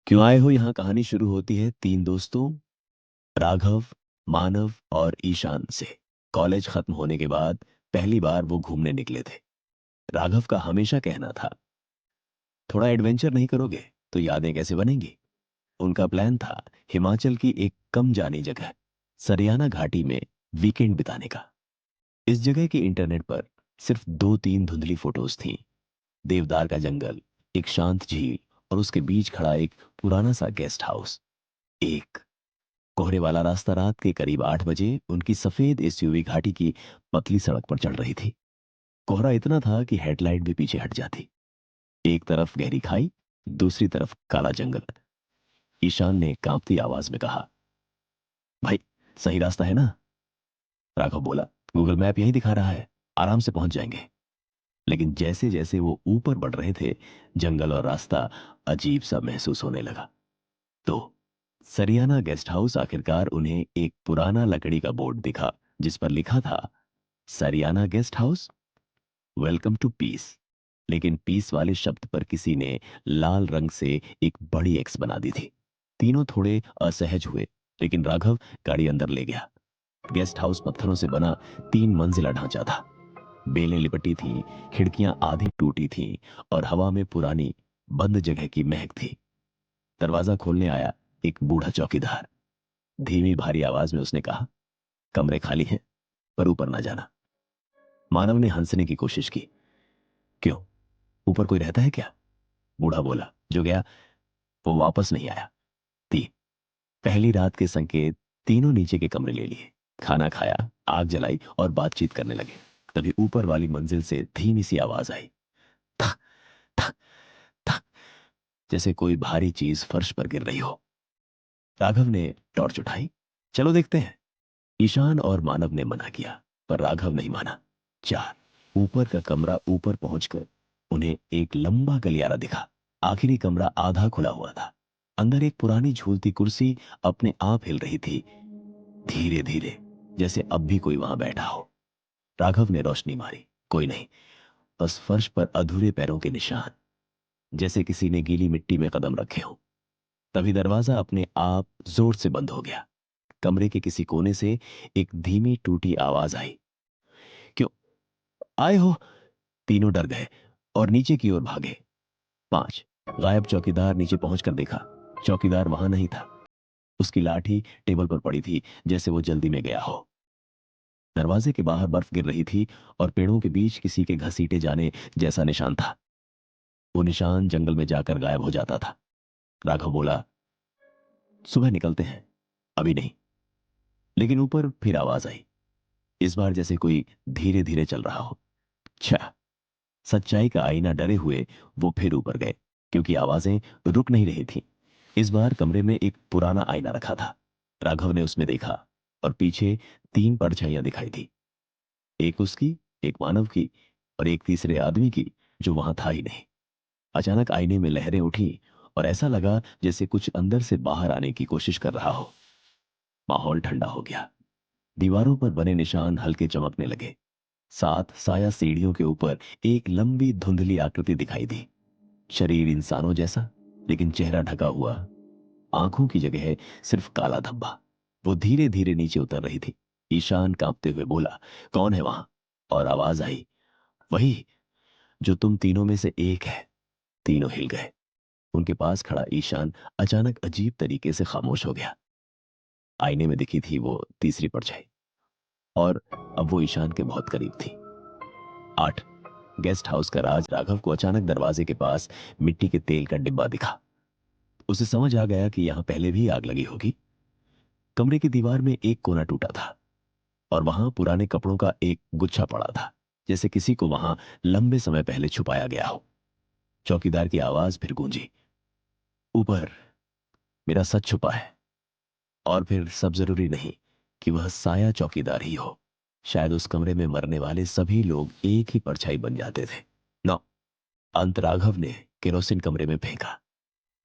क्यों आए हो यहाँ कहानी शुरू होती है तीन दोस्तों राघव, मानव और ईशान से। कॉलेज खत्म होने के बाद पहली बार वो घूमने निकले थे। राघव का हमेशा कहना था, थोड़ा एडवेंचर नहीं करोगे तो यादें कैसे बनेंगी। उनका प्लान था हिमाचल की एक कम जानी जगह सरियाना घाटी में वीकेंड बिताने का। इस जगह की इंटरनेट पर सिर्फ दो तीन धुंधली फोटोज थीं। देवदार का जंगल, एक शांत झील और उसके बीच खड़ा एक पुराना सा गेस्ट हाउस। एक कोहरे वाला रास्ता रात के करीब 8 बजे उनकी सफेद एसयूवी घाटी की पतली सड़क पर चल रही थी। कोहरा इतना था कि हेडलाइट भी पीछे हट जाती। एक तरफ गहरी खाई, दूसरी तरफ काला जंगल। ईशान ने कांपती आवाज में कहा, भाई सही रास्ता है ना। राघव बोला, गूगल मैप यही दिखा रहा है, आराम से पहुंच जाएंगे। लेकिन जैसे जैसे वो ऊपर बढ़ रहे थे, जंगल और रास्ता अजीब सा महसूस होने लगा। तो सरियाना गेस्ट हाउस आखिरकार उन्हें एक पुराना लकड़ी का बोर्ड दिखा जिस पर लिखा था, Sariyana guest house, welcome to peace. लेकिन पीस वाले शब्द पर किसी ने लाल रंग से एक बड़ी एक्स बना दी थी। तीनों थोड़े असहज हुए, लेकिन राघव गाड़ी अंदर ले गया। गेस्ट हाउस पत्थरों से बना 3 मंजिला ढांचा था। बेलें लिपटी थीं, खिड़कियां आधी टूटी थीं और हवा में पुरानी बंद जगह की महक थी। दरवाजा खोलने आया एक बूढ़ा चौकीदार। धीमी भारी आवाज में उसने कहा, कमरे खाली हैं, पर ऊपर ना जाना। मानव ने हंसने की कोशिश की। क्यों, ऊपर कोई रहता है क्या? बूढ़ा बोला, जो गया वो वापस नहीं आया। ती पहली रात के संकेत। तीनों नीचे के कमरे ले लिए, खाना खाया, आग जलाई और बातचीत करने लगे। तभी ऊपर वाली मंजिल से धीमी सी आवाज आई, थक थक थक, जैसे कोई भारी चीज फर्श पर गिर रही हो। राघव ने टॉर्च उठाई, चलो देखते हैं। ईशान और मानव ने मना किया, पर राघव नहीं माना। चार ऊपर का कमरा ऊपर पहुंचकर उन्हें एक लंबा गलियारा दिखा। आखिरी कमरा आधा खुला हुआ था। अंदर एक पुरानी झूलती कुर्सी अपने आप हिल रही थी, धीरे धीरे, जैसे अब भी कोई वहां बैठा हो। राघव ने रोशनी मारी, कोई नहीं, बस फर्श पर अधूरे पैरों के निशान, जैसे किसी ने गीली मिट्टी में कदम रखे हो। तभी दरवाजा अपने आप जोर से बंद हो गया। कमरे के किसी कोने से एक धीमी टूटी आवाज आई, क्यों आए हो। तीनों डर गए और नीचे की ओर भागे। 5 गायब चौकीदार नीचे पहुंचकर देखा, चौकीदार वहां नहीं था। उसकी लाठी टेबल पर पड़ी थी, जैसे वो जल्दी में गया हो। दरवाजे के बाहर बर्फ गिर रही थी और पेड़ों के बीच किसी के घसीटे जाने जैसा निशान था। वो निशान जंगल में जाकर गायब हो जाता था। राघव बोला, सुबह निकलते हैं, अभी नहीं। लेकिन ऊपर फिर आवाज आई, इस बार जैसे कोई धीरे धीरे चल रहा हो। अच्छा, सच्चाई का आईना डरे हुए वो फिर ऊपर गए, क्योंकि आवाजें रुक नहीं रही थीं। इस बार कमरे में एक पुराना आईना रखा था। राघव ने उसमें देखा और पीछे 3 परछाइयां दिखाई दी। एक उसकी, एक मानव की और एक तीसरे आदमी की, जो वहां था ही नहीं। अचानक आईने में लहरें उठी और ऐसा लगा जैसे कुछ अंदर से बाहर आने की कोशिश कर रहा हो। माहौल ठंडा हो गया। दीवारों पर बने निशान हल्के चमकने लगे। साथ साया सीढ़ियों के ऊपर एक लंबी धुंधली आकृति दिखाई दी। शरीर इंसानों जैसा, लेकिन चेहरा ढका हुआ। आंखों की जगह सिर्फ काला धब्बा। वो धीरे धीरे नीचे उतर रही थी। ईशान कांपते हुए बोला, कौन है वहां? और आवाज आई, वही जो तुम तीनों में से एक है। तीनों हिल गए। उनके पास खड़ा ईशान अचानक अजीब तरीके से खामोश हो गया। आईने में दिखी थी वो तीसरी परछाई, और अब वो ईशान के बहुत करीब थी। 8 गेस्ट हाउस का राज। राघव को अचानक दरवाजे के पास मिट्टी के तेल का डिब्बा दिखा। उसे समझ आ गया कि यहां पहले भी आग लगी होगी। कमरे की दीवार में एक कोना टूटा था और वहां पुराने कपड़ों का एक गुच्छा पड़ा था, जैसे किसी को वहां लंबे समय पहले छुपाया गया हो। चौकीदार की आवाज फिर गूंजी, ऊपर मेरा सच छुपा है। और फिर सब जरूरी नहीं कि वह साया चौकीदार ही हो। शायद उस कमरे में मरने वाले सभी लोग एक ही परछाई बन जाते थे। नौ अंत राघव ने केरोसिन कमरे में फेंका,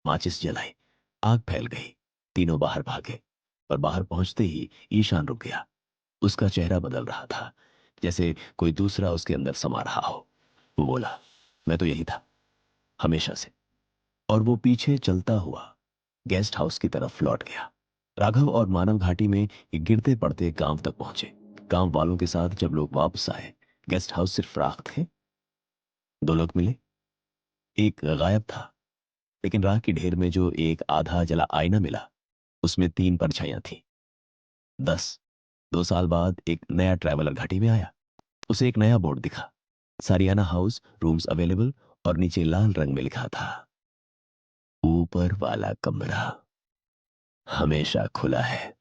माचिस जलाई, आग फैल गई। तीनों बाहर भागे, पर बाहर पहुंचते ही ईशान रुक गया। उसका चेहरा बदल रहा था, जैसे कोई दूसरा उसके अंदर समा रहा हो। वो बोला, मैं तो यही था, हमेशा से। और वो पीछे चलता हुआ गेस्ट हाउस की तरफ लौट गया। राघव और मानव घाटी में एक गिरते पड़ते गांव तक पहुंचे। गांव वालों के साथ जब लोग वापस आए, गेस्ट हाउस सिर्फ राख थे। दो लोग मिले, एक गायब था, लेकिन राख की ढेर में जो एक आधा जला आईना मिला, उसमें तीन परछाइयां थी। 10 2 साल बाद एक नया ट्रैवलर घाटी में आया। उसे एक नया बोर्ड दिखा, सारियाना हाउस, रूम्स अवेलेबल, और नीचे लाल रंग में लिखा था, ऊपर वाला कमरा हमेशा खुला है।